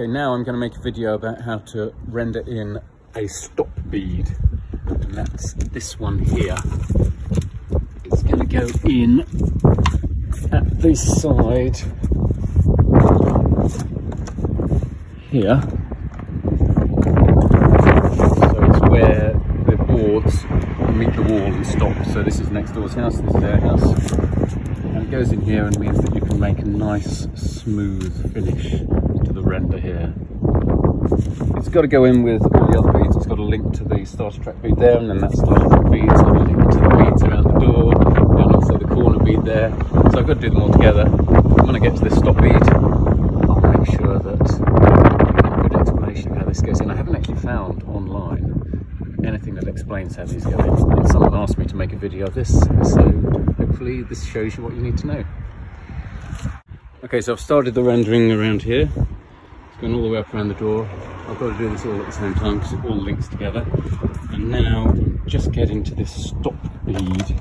Okay, now I'm going to make a video about how to render in a stop bead, and that's this one here. It's going to go in at this side here, so it's where the boards meet the wall and stop. So this is next door's house, this is their house, and it goes in here and means that you can make a nice smooth finish to the render here. It's got to go in with all the other beads. It's got a link to the starter track bead there, and then that starter track bead's got a link to the beads around the door, and also the corner bead there. So I've got to do them all together. When I get to this stop bead, I'll make sure that I have a good explanation of how this goes in. I haven't actually found online anything that explains how these go in. Someone asked me to make a video of this, so hopefully this shows you what you need to know. Okay, so I've started the rendering around here. It's going all the way up around the door. I've got to do this all at the same time because it all links together. And now I'm just getting to this stop bead. So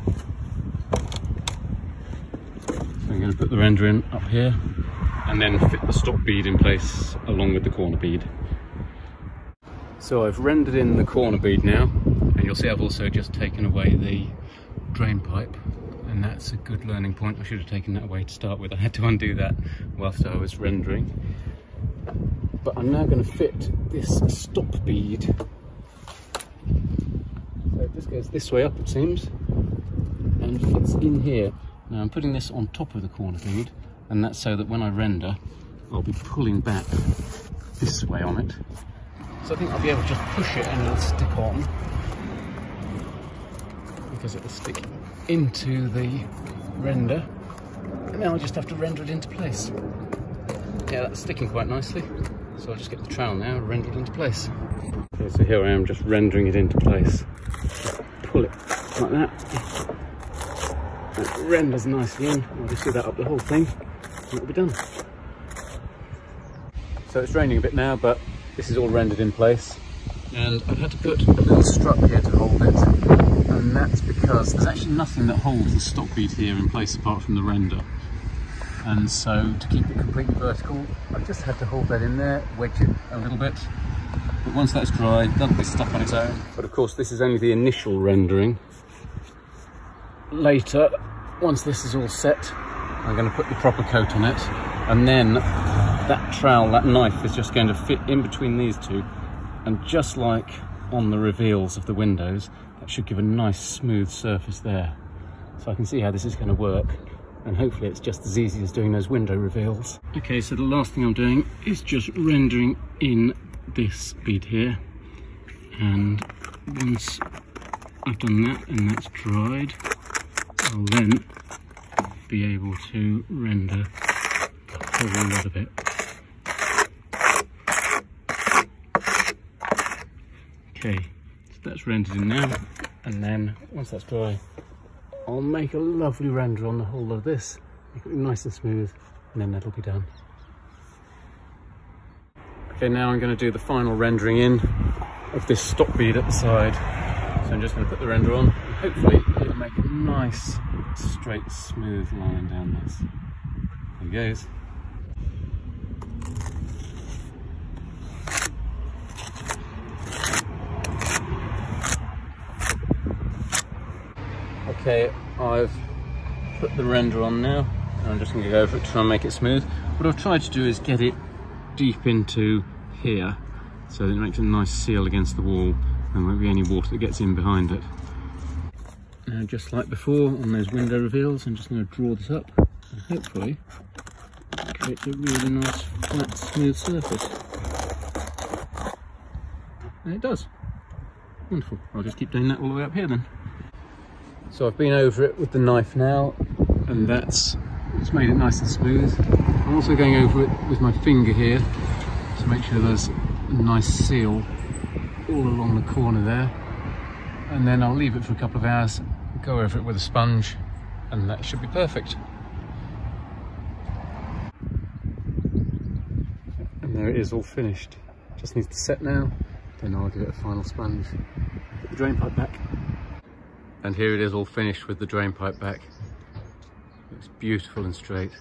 I'm going to put the render in up here and then fit the stop bead in place along with the corner bead. So I've rendered in the corner bead now, and you'll see I've also just taken away the drain pipe, and that's a good learning point. I should have taken that away to start with. I had to undo that whilst I was rendering. But I'm now going to fit this stop bead. So this goes this way up, it seems, and fits in here. Now I'm putting this on top of the corner bead, and that's so that when I render, I'll be pulling back this way on it. So I think I'll be able to just push it and it'll stick on, because it will stick into the render, and now I'll just have to render it into place. Yeah, that's sticking quite nicely, so I'll just get the trowel now and render it into place. Okay, so here I am just rendering it into place. Just pull it like that. It renders nicely in. I'll just do that up the whole thing and it'll be done. So it's raining a bit now, but this is all rendered in place, and I've had to put a little strut here to hold it, and that's because there's actually nothing that holds the stop bead here in place apart from the render, and so to keep it completely vertical I've just had to hold that in there, wedge it a little bit, but once that's dry that'll be stuck on its own. But of course this is only the initial rendering. Later, once this is all set, I'm going to put the proper coat on it, and then that trowel, that knife, is just going to fit in between these two, and just like on the reveals of the windows, that should give a nice smooth surface there. So I can see how this is going to work, and hopefully it's just as easy as doing those window reveals. Okay, so the last thing I'm doing is just rendering in this bead here, and once I've done that and that's dried, I'll then be able to render the whole lot of it. Okay, so that's rendered in now, and then once that's dry, I'll make a lovely render on the whole lot of this, make it nice and smooth, and then that'll be done. Okay, now I'm going to do the final rendering in of this stop bead at the side. So I'm just going to put the render on, and hopefully it'll make a nice, straight, smooth line down this. There it goes. Okay, I've put the render on now, and I'm just going to go over it to try and make it smooth. What I've tried to do is get it deep into here, so that it makes a nice seal against the wall, and there won't be any water that gets in behind it. Now, just like before on those window reveals, I'm just going to draw this up, and hopefully create a really nice, flat, smooth surface. And it does. Wonderful. I'll just keep doing that all the way up here then. So I've been over it with the knife now, and it's made it nice and smooth. I'm also going over it with my finger here to make sure there's a nice seal all along the corner there, and then I'll leave it for a couple of hours, go over it with a sponge, and that should be perfect. And there it is, all finished. Just needs to set now, then I'll give it a final sponge. Put the drain pipe back. And here it is all finished with the drain pipe back. Looks beautiful and straight.